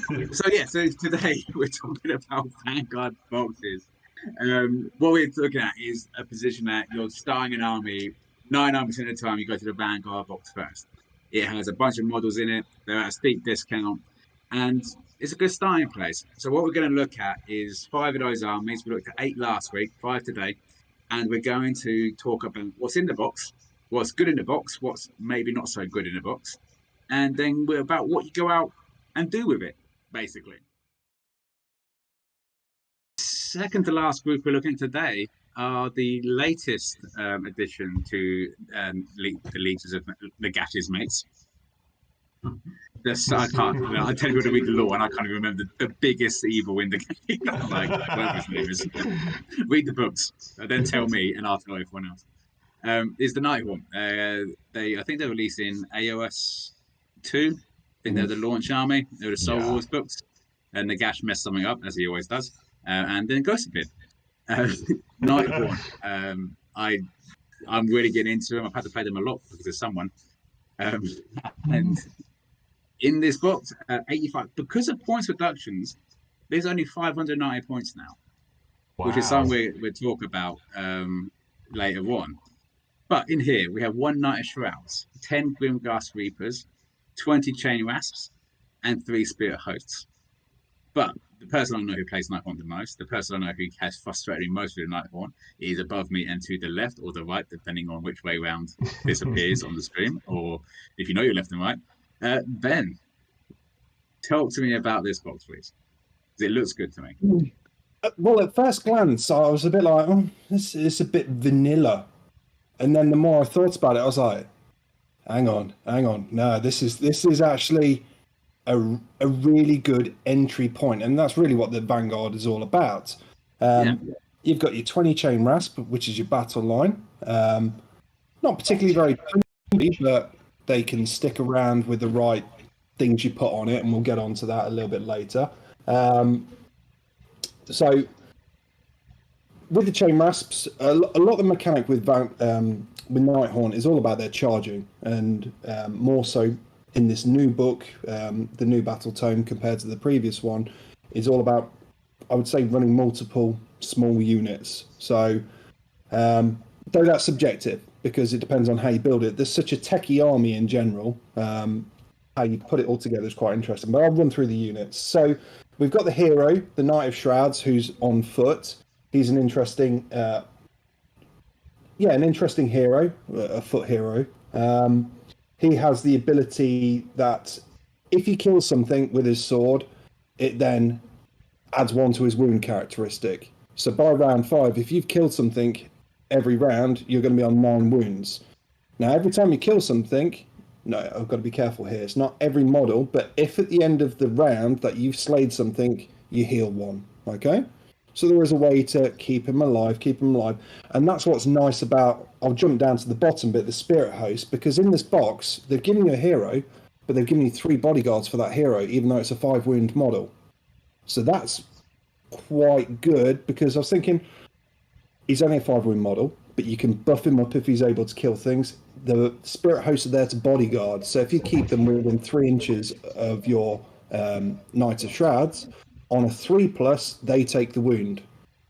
So today we're talking about Vanguard boxes. What we're looking at is a position that you're starting an army. 99% of the time, you go to the Vanguard box first. It has a bunch of models in it. They're at a steep discount, and it's a good starting place. So what we're going to look at is five of those armies. We looked at eight last week, five today, and we're going to talk about what's in the box, what's good in the box, what's maybe not so good in the box, and then we're about what you go out and do with it, basically. Second to last group we're looking at today are the latest addition to the leaders of Nagash's mates. I can't. I tell you to read the law, and I can't even remember the biggest evil in the game. Like whatever his name is. Read the books, then tell me, and I'll tell everyone else. Is the Nighthaunt. I think they're releasing AOS 2. I think they're the launch army. They're the Soul Wars books, and Nagash messed something up as he always does, and then Ghost appeared. Nighthaunt. I'm really getting into them. I've had to play them a lot because of someone, and in this box, 85 because of points reductions. There's only 590 points now, which is something we'll talk about later on. But in here, we have one Knight of Shrouds, 10 Grimghast Reapers, 20 Chain Rasps, and 3 Spirit Hosts. But the person I know who plays Nighthaunt the most, the person I know who has frustrated me most with the Nighthaunt, is above me and to the left or the right, depending on which way round this appears on the stream, or if you know you're left and right. Ben, talk to me about this box, please. It looks good to me. Well, at first glance, I was a bit like, oh, this is a bit vanilla. And then the more I thought about it, I was like, hang on. No, this is actually a really good entry point. And that's really what the Vanguard is all about. You've got your 20 Chain Rasp, which is your battle line. Not particularly very punchy, but they can stick around with the right things you put on it. And we'll get onto that a little bit later. So with the Chain Rasps, a lot of the mechanic with Nighthaunt is all about their charging, and more so in this new book, the new battle tome compared to the previous one, is all about, I would say, running multiple small units. So, though that's subjective because it depends on how you build it. There's such a techie army in general. How you put it all together is quite interesting. But I'll run through the units. So we've got the hero, the Knight of Shrouds, who's on foot. He's an interesting, an interesting hero, a foot hero. He has the ability that if he kills something with his sword, it then adds one to his wound characteristic. So by round 5, if you've killed something every round, you're going to be on 9 wounds. Now, every time you kill something, no, I've got to be careful here. It's not every model, but if at the end of the round that you've slayed something, you heal 1, okay? So there is a way to keep him alive. And that's what's nice about, I'll jump down to the bottom bit, the Spirit Host, because in this box, they've given you a hero, but they've given you 3 bodyguards for that hero, even though it's a 5-wound model. So that's quite good, because I was thinking, he's only a 5-wound model, but you can buff him up if he's able to kill things. The Spirit Hosts are there to bodyguard, so if you keep them within 3 inches of your Knight of Shrouds, on a 3+, they take the wound.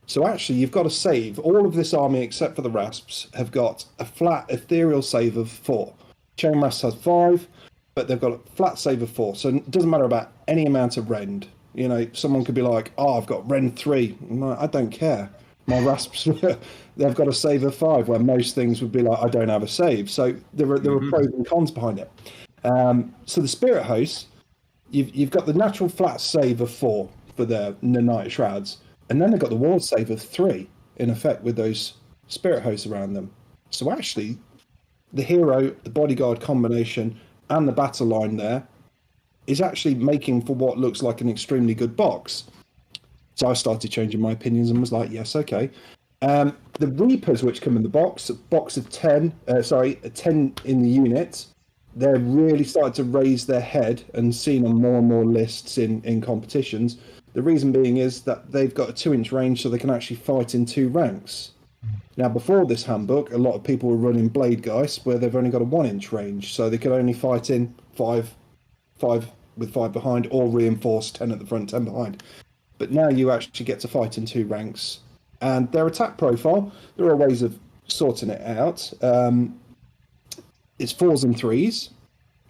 So actually, you've got to save. All of this army, except for the Rasps, have got a flat ethereal save of 4. Chain Rasps has 5, but they've got a flat save of 4. So it doesn't matter about any amount of rend. You know, someone could be like, oh, I've got rend 3. I'm like, I don't care. My Rasps, they've got a save of 5, where most things would be like, I don't have a save. So there are pros and cons behind it. So the Spirit Hosts, you've got the natural flat save of 4 for the Knight of Shrouds, and then they've got the ward save of 3 in effect with those Spirit Hosts around them. So actually, the hero, the bodyguard combination, and the battle line there is actually making for what looks like an extremely good box. So I started changing my opinions and was like, yes, okay. The Reapers, which come in the box, a box of 10 in the unit, they're really starting to raise their head and seen on more and more lists in competitions. The reason being is that they've got a 2-inch range, so they can actually fight in 2 ranks. Now, before this handbook, a lot of people were running Blade Geist, where they've only got a 1-inch range, so they could only fight in 5 with 5 behind, or reinforce 10 at the front, 10 behind. But now you actually get to fight in 2 ranks. And their attack profile, there are ways of sorting it out. It's 4s and 3s,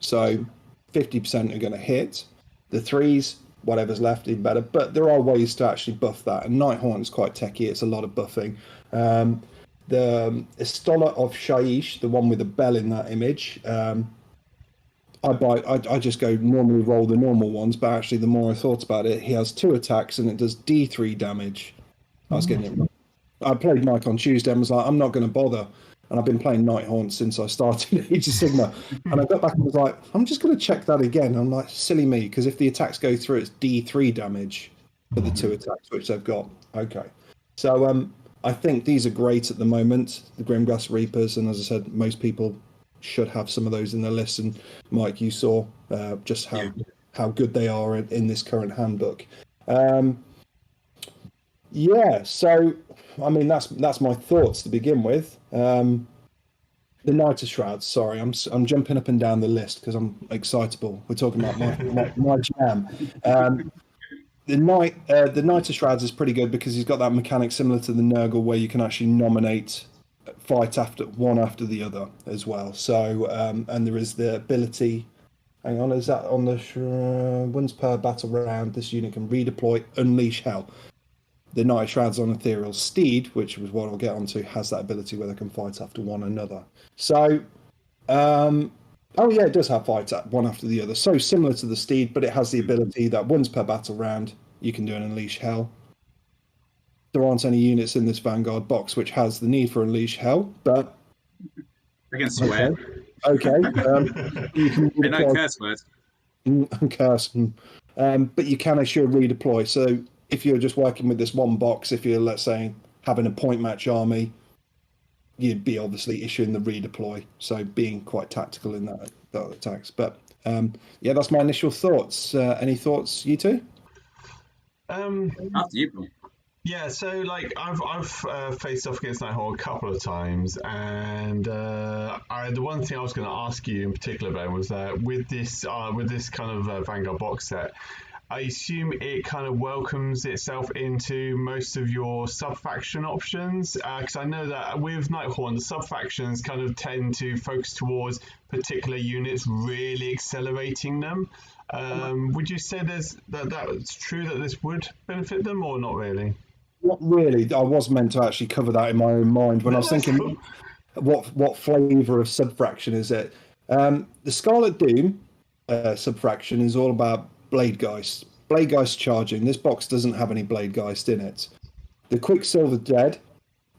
so 50% are going to hit. The 3s, whatever's left, even better. But there are ways to actually buff that. And Nighthaunt is quite techy. It's a lot of buffing. The Estola of Shaiish, the one with the bell in that image, I just go normally roll the normal ones, but actually the more I thought about it, he has 2 attacks and it does D3 damage. I was getting it wrong. I played Mike on Tuesday and was like, I'm not going to bother. And I've been playing Nighthaunt since I started Age of Sigmar. And I got back and was like, I'm just going to check that again. I'm like, silly me, because if the attacks go through, it's D3 damage for the 2 attacks, which they've got. Okay. So I think these are great at the moment, the Grimgrass Reapers. And as I said, most people should have some of those in their list. And Mike, you saw just how good they are in this current handbook. Yeah, so I mean that's my thoughts to begin with. The Knight of Shrouds. Sorry, I'm jumping up and down the list because I'm excitable. We're talking about my jam. The Knight of Shrouds is pretty good because he's got that mechanic similar to the Nurgle where you can actually nominate fight one after the other as well. So and there is the ability. Hang on, is that on the once per battle round? This unit can redeploy, unleash hell. The Knight of Shrouds on Ethereal Steed, which was what I'll get onto, has that ability where they can fight after one another. So, oh yeah, it does have fight one after the other. So similar to the Steed, but it has the ability that once per battle round, you can do an Unleash Hell. There aren't any units in this Vanguard box which has the need for Unleash Hell, but... I can swear. Okay. You can no curse words. Curse. But you can assure redeploy. So if you're just working with this one box, if you're, let's say, having a point match army, you'd be obviously issuing the redeploy. So being quite tactical in that attacks. But yeah, that's my initial thoughts. Any thoughts, you two? After you, Paul. Yeah, so like I've faced off against Nighthaunt a couple of times, and the one thing I was going to ask you in particular, Ben, was that with this kind of Vanguard box set, I assume it kind of welcomes itself into most of your sub-faction options, because I know that with Nighthaunt, the sub-factions kind of tend to focus towards particular units, really accelerating them. Would you say that's true, that this would benefit them, or not really? Not really. I was meant to actually cover that in my own mind when I was thinking, what flavour of sub-fraction is it? The Scarlet Doom sub-fraction is all about Bladegeist. Bladegeist charging. This box doesn't have any Bladegeist in it. The Quicksilver Dead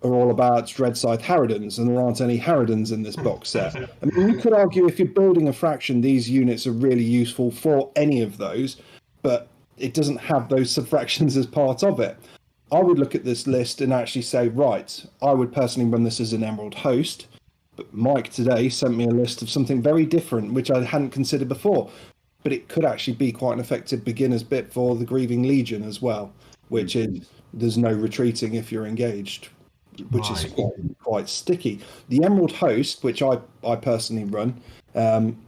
are all about Dreadscythe Harridans, and there aren't any Harridans in this box set. I mean, you could argue if you're building a fraction, these units are really useful for any of those, but it doesn't have those sub-fractions as part of it. I would look at this list and actually say, right, I would personally run this as an Emerald Host, but Mike today sent me a list of something very different, which I hadn't considered before. But it could actually be quite an effective beginner's bit for the Grieving Legion as well, which is there's no retreating if you're engaged, which is quite sticky. The Emerald Host, which I personally run,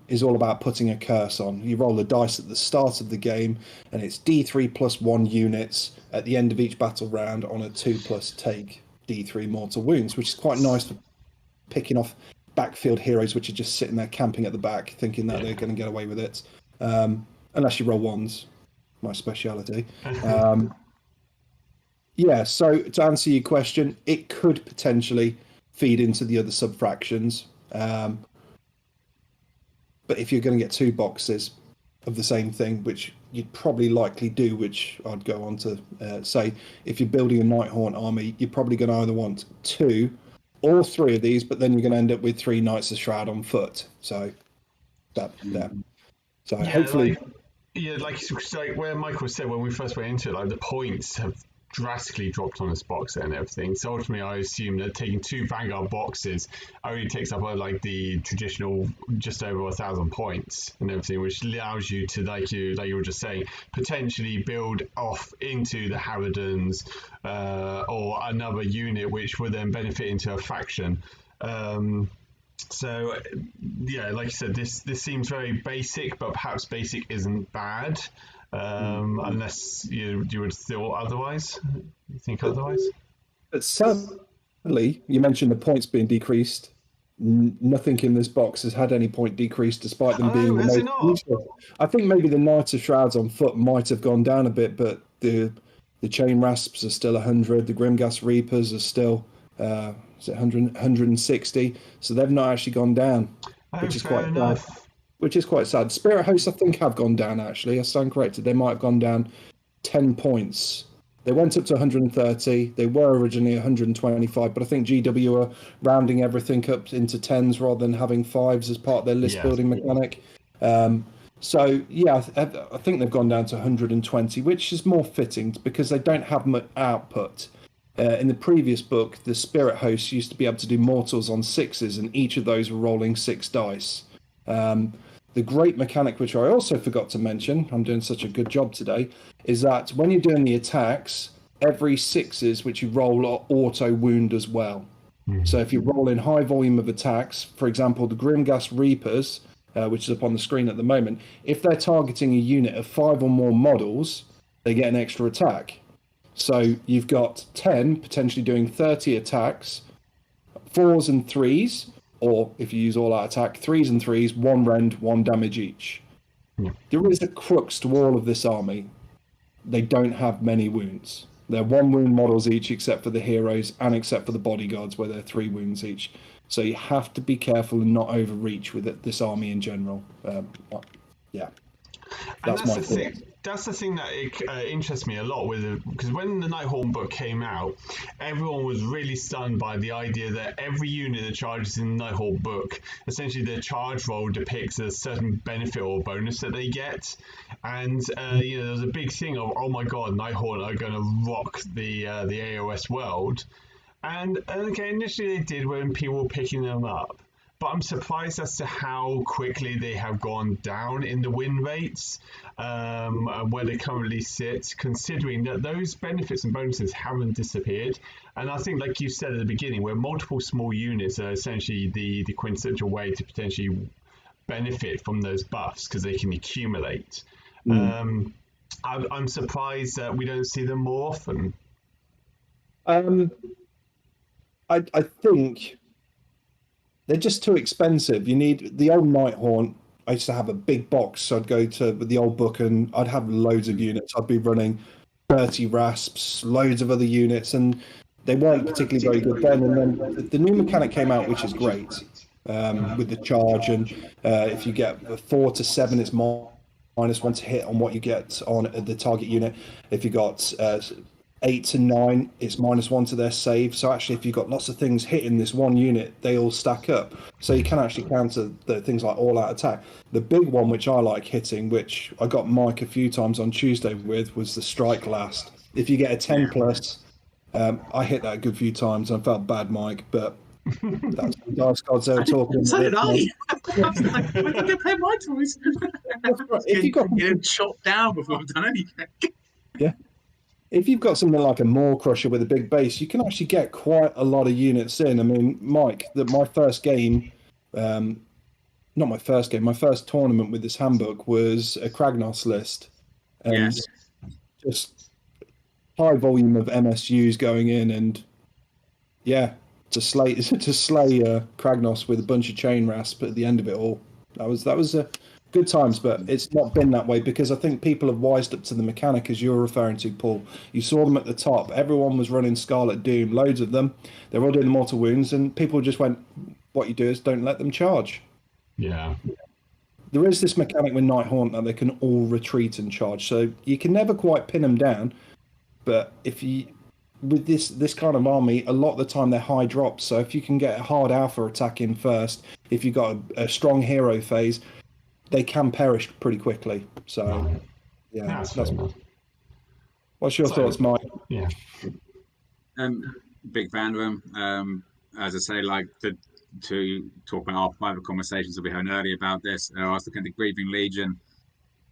is all about putting a curse on. You roll the dice at the start of the game, and it's D3 plus 1 units at the end of each battle round on a 2+ take D3 mortal wounds, which is quite nice for picking off backfield heroes which are just sitting there camping at the back, thinking that they're going to get away with it. Unless you roll ones, my speciality. Yeah, so to answer your question, it could potentially feed into the other sub-fractions. But if you're going to get 2 boxes of the same thing, which you'd probably likely do, which I'd go on to say, if you're building a Nighthaunt army, you're probably going to either want 2 or 3 of these, but then you're going to end up with 3 Knights of Shroud on foot. So that. So yeah, hopefully, like where Michael said when we first went into it, like the points have drastically dropped on this box set and everything. So ultimately, I assume that taking 2 Vanguard boxes only takes up like the traditional just over 1,000 points and everything, which allows you to, like you were just saying, potentially build off into the Harridans or another unit, which would then benefit into a faction. So, yeah, like you said, this seems very basic, but perhaps basic isn't bad, unless you would feel otherwise. You think otherwise? But sadly, you mentioned the points being decreased. Nothing in this box has had any point decrease, despite them being the has it most not? useful. I think maybe the Knight of Shrouds on foot might have gone down a bit, but the Chain Rasps are still 100. The Grimgas Reapers are still is it 100, 160. So they've not actually gone down, which is Fair quite enough. sad. Which is quite sad. Spirit Hosts, I think, have gone down, actually. I stand corrected. They might have gone down 10 points. They went up to 130. They were originally 125, but I think GW are rounding everything up into 10s rather than having 5s as part of their list building mechanic. So, yeah, I think they've gone down to 120, which is more fitting because they don't have much output. In the previous book, the Spirit Hosts used to be able to do mortals on 6s, and each of those were rolling 6 dice. The great mechanic, which I also forgot to mention, I'm doing such a good job today, is that when you're doing the attacks, every 6s which you roll are auto wound as well. So if you roll in high volume of attacks, for example, the Grimgas Reapers, which is up on the screen at the moment, if they're targeting a unit of 5 or more models, they get an extra attack. So you've got 10 potentially doing 30 attacks, 4s and 3s, or if you use all-out attack, 3s and 3s, 1 rend, 1 damage each. There is a crux to all of this army. They don't have many wounds. They're 1 wound models each, except for the heroes and except for the bodyguards, where they're 3 wounds each. So you have to be careful and not overreach with it, this army in general. Yeah. That's my thing. That's the thing that interests me a lot with it, because when the Nighthaunt book came out, everyone was really stunned by the idea that every unit that charges in the Nighthaunt book, essentially their charge roll depicts a certain benefit or bonus that they get, and there's a big thing of, oh my god, Nighthaunt are going to rock the AOS world, and okay, initially they did when people were picking them up. But I'm surprised as to how quickly they have gone down in the win rates, and where they currently sit, considering that those benefits and bonuses haven't disappeared. And I think, like you said at the beginning, where multiple small units are essentially the quintessential way to potentially benefit from those buffs because they can accumulate. I'm surprised that we don't see them more often. I think they're just too expensive. You need the old Nighthaunt. I used to have a big box, so I'd go to the old book and I'd have loads of units. I'd be running 30 Rasps, loads of other units, and they weren't particularly very good then. And then the new mechanic came out, which is great, with the charge. And if you get 4 to 7, it's -1 to hit on what you get on the target unit. If you got 8 to 9, it's -1 to their save. So actually, if you've got lots of things hitting this one unit, they all stack up. So you can actually counter the things like all-out attack. The big one, which I like hitting, which I got Mike a few times on Tuesday with, was the Strike Last. If you get a 10 plus, I hit that a good few times. I felt bad, Mike, but that's the Dice Gods they were talking. So did I. I was like, when did I play my toys? If you got getting chopped down before I've done anything. Yeah. If you've got something like a Maw Crusher with a big base, you can actually get quite a lot of units in. I mean, Mike, my first game, not my first game, my first tournament with this handbook was a Kragnos list. And just high volume of MSUs going in, and yeah, to slay Kragnos with a bunch of Chain Rasp at the end of it all. That was a good times, but it's not been that way because I think people have wised up to the mechanic, as you're referring to, Paul. You saw them at the top. Everyone was running Scarlet Doom, loads of them. They're all doing mortal wounds, and people just went, what you do is don't let them charge. Yeah. There is this mechanic with Nighthaunt that they can all retreat and charge, so you can never quite pin them down. But if you, with this kind of army, a lot of the time they're high drops. So if you can get a hard alpha attack in first, if you've got a strong hero phase, they can perish pretty quickly. So, yeah. What's your thoughts, Mike? Yeah. Big fan of them. As I say, like to talk about our private conversations that we had earlier about this. I was looking at the Grieving Legion,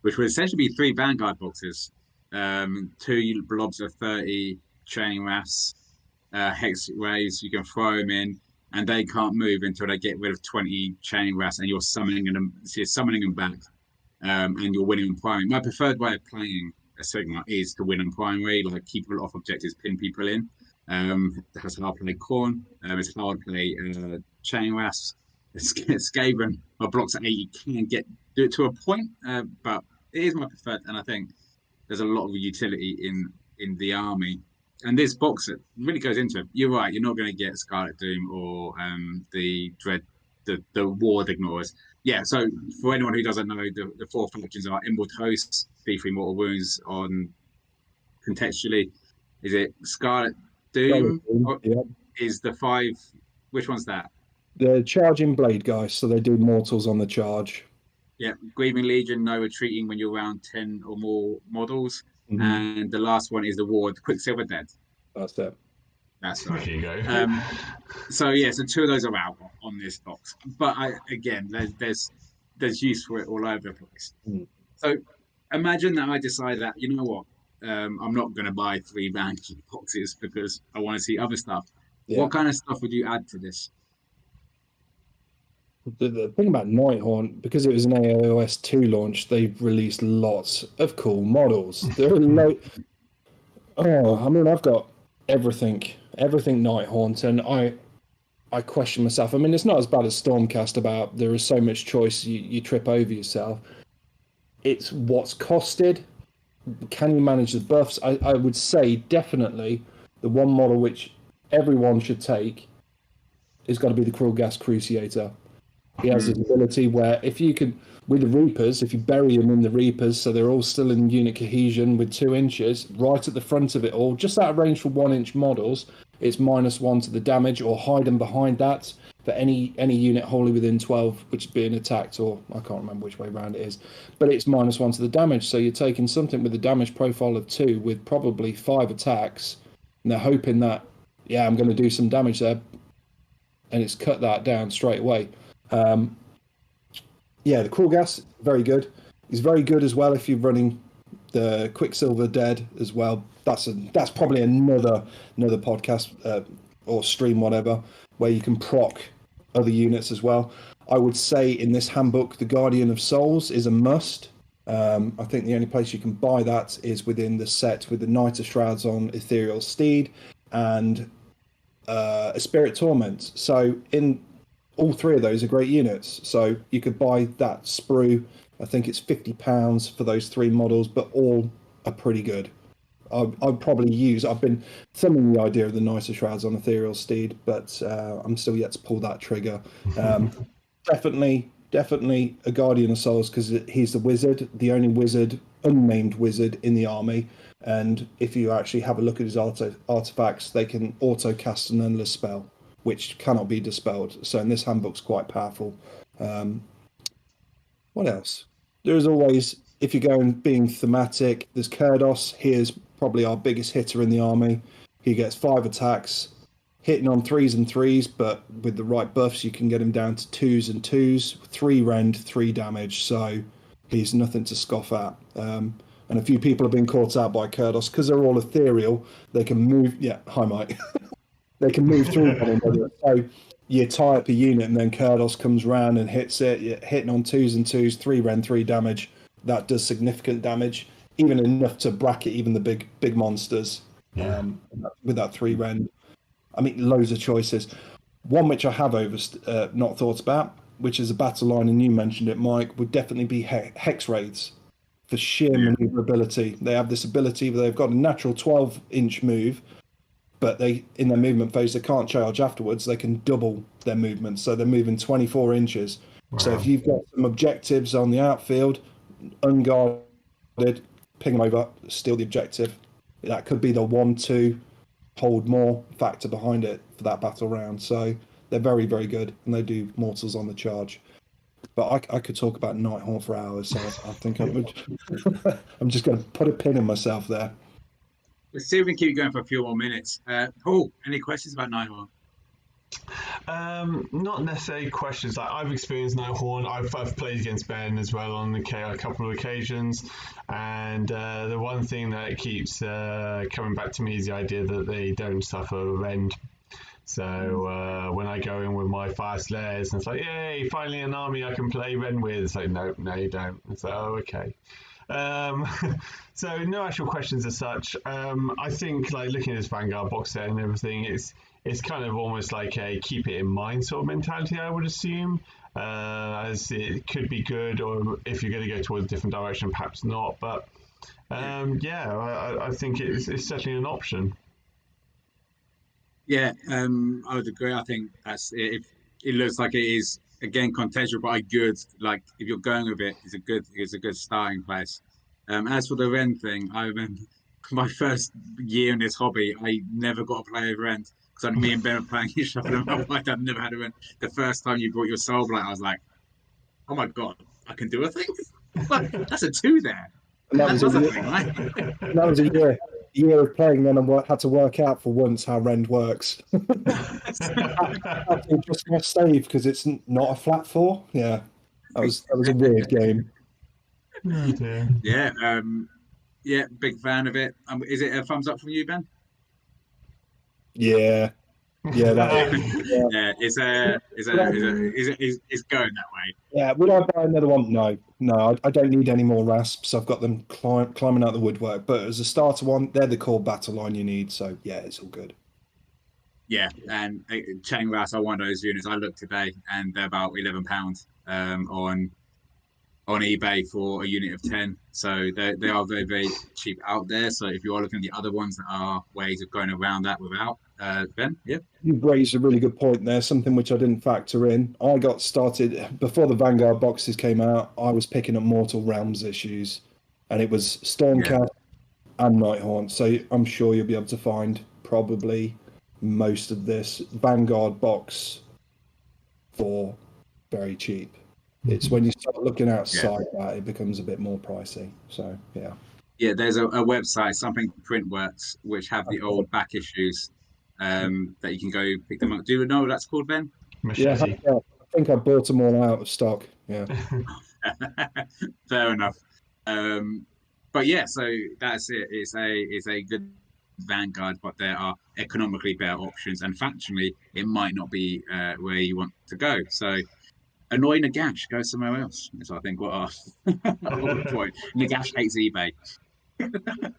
which would essentially be 3 Vanguard boxes, 2 blobs of 30 chain rafts, hex waves. You can throw them in. and they can't move until they get rid of 20 chain rats, and you're summoning them back, and you're winning on primary. My preferred way of playing a Sigma is to win on primary, like keep people off objectives, pin people in. That's how I play Corn. It's how I play chain rats. Skaven, my blocks at 8, you can do it to a point, but it is my preferred, and I think there's a lot of utility in the army. And this box it really goes into it. You're right. You're not going to get Scarlet Doom or the Dread, the Ward Ignorers. Yeah. So for anyone who doesn't know, the 4 factions are Immortal Hosts, D3 Mortal Wounds. On contextually, is it Scarlet Doom? Yeah. Is the 5? Which one's that? The charging blade guys, so they do mortals on the charge. Yeah, Grieving Legion, no retreating when you're around 10 or more models. And the last one is the Ward, Quicksilver Dead. That's it. That's right. There you go. So 2 of those are out on this box. But there's use for it all over the place. So imagine that I decide that, you know what, I'm not going to buy 3 Vanguard boxes because I want to see other stuff. Yeah. What kind of stuff would you add to this? The thing about Nighthaunt, because it was an AOS 2 launch, they've released lots of cool models. There are I've got everything Nighthaunt, and I question myself. I mean, it's not as bad as Stormcast about there is so much choice you trip over yourself. It's what's costed. Can you manage the buffs? I would say definitely the one model which everyone should take is got to be the Cruel Gas Cruciator. He has this ability where if you could, with the Reapers, if you bury them in the Reapers so they're all still in unit cohesion with 2 inches, right at the front of it all, just out of range for 1 inch models, it's -1 to the damage, or hide them behind that for any unit wholly within 12, which is being attacked, or I can't remember which way around it is, but it's -1 to the damage. So you're taking something with a damage profile of 2 with probably 5 attacks, and they're hoping that, I'm going to do some damage there, and it's cut that down straight away. The Cruel Gas, very good. He's very good as well if you're running the Quicksilver Dead as well. That's probably another podcast or stream, whatever, where you can proc other units as well. I would say in this handbook, the Guardian of Souls is a must. I think the only place you can buy that is within the set with the Knight of Shrouds on Ethereal Steed and a Spirit Torment. So in all 3 of those are great units. So you could buy that sprue. I think it's £50 for those 3 models, but all are pretty good. I've been thumbing the idea of the Knight of Shrouds on Ethereal Steed, but I'm still yet to pull that trigger. Definitely a Guardian of Souls, because he's the wizard, the only wizard, unnamed wizard in the army. And if you actually have a look at his artifacts, they can auto cast an endless spell, which cannot be dispelled. So in this handbook's quite powerful. What else? There's always, if you're going being thematic, there's Kurdos. He is probably our biggest hitter in the army. He gets 5 attacks, hitting on 3s and 3s, but with the right buffs, you can get him down to 2s and 2s, 3 rend, 3 damage. So he's nothing to scoff at. And a few people have been caught out by Kurdos because they're all ethereal. They can move. Yeah, hi, Mike. They can move through one another. So you tie up a unit, and then Kurdos comes round and hits it. You're hitting on 2s and 2s, 3 rend, 3 damage. That does significant damage, even enough to bracket even the big monsters. With that 3 rend. I mean, loads of choices. One which I have not thought about, which is a battle line, and you mentioned it, Mike, would definitely be Hex Raids for sheer maneuverability. They have this ability where they've got a natural 12-inch move, but in their movement phase, they can't charge afterwards. They can double their movement, so they're moving 24 inches. Wow. So if you've got some objectives on the outfield, unguarded, ping them over, steal the objective. That could be the 1-2 hold more factor behind it for that battle round. So they're very, very good, and they do mortals on the charge. But I could talk about Nighthaunt for hours, so I think I'm just going to put a pin in myself there. Let's see if we can keep going for a few more minutes. Paul, any questions about Nighthaunt? Not necessarily questions. I've experienced Nighthaunt. I've played against Ben as well on a couple of occasions, and the one thing that keeps coming back to me is the idea that they don't suffer rend. So when I go in with my fast layers, and it's like, yay, finally an army I can play Ren with. It's like, no, you don't. It's like, oh, okay. Um, so no actual questions as such. I think like looking at this Vanguard box set and everything, it's kind of almost like a keep it in mind sort of mentality, I would assume. As it could be good, or if you're going to go towards a different direction, perhaps not. But I think it's certainly an option. Yeah, I would agree. I think that's it. It looks like it is again contextual, but a good like if you're going with it, it's a good starting place. As for the Ren thing, I remember my first year in this hobby, I never got to play a Ren because me and Ben were playing Shuffle and my wife had never had a Ren. The first time you brought your Soul Blight, I was like, oh my god, I can do a thing. That's a 2 there. And that That's was a a thing, right? that was a year of playing. Then I had to work out for once how Rend works. Just my save because it's not a flat 4. Yeah, that was a weird game. Oh dear. Yeah, big fan of it. Is it a thumbs up from you, Ben? Yeah, Yeah, it's going that way. Yeah, would I buy another one? No, I don't need any more rasps. I've got them climbing out the woodwork. But as a starter one, they're the core battle line you need. So yeah, it's all good. Yeah, and chain rasp are one of those units. I looked today, and they're about £11 on eBay for a unit of 10. So they are very, very cheap out there. So if you are looking at the other ones that are ways of going around that without, Ben, yeah. You've raised a really good point there, something which I didn't factor in. I got started before the Vanguard boxes came out. I was picking up Mortal Realms issues, and it was Stormcast and Nighthaunt. So I'm sure you'll be able to find probably most of this Vanguard box for very cheap. It's when you start looking outside that it becomes a bit more pricey. So yeah. Yeah, there's a website, something Printworks, which have the old back issues that you can go pick them up. Do you know what that's called, Ben? Machete. Yeah, I think I bought them all out of stock. Yeah. Fair enough. But yeah, so that's it. It's a good Vanguard, but there are economically better options, and factually, it might not be where you want to go. So annoy Nagash, go somewhere else. Is I think what our point. Nagash hates eBay.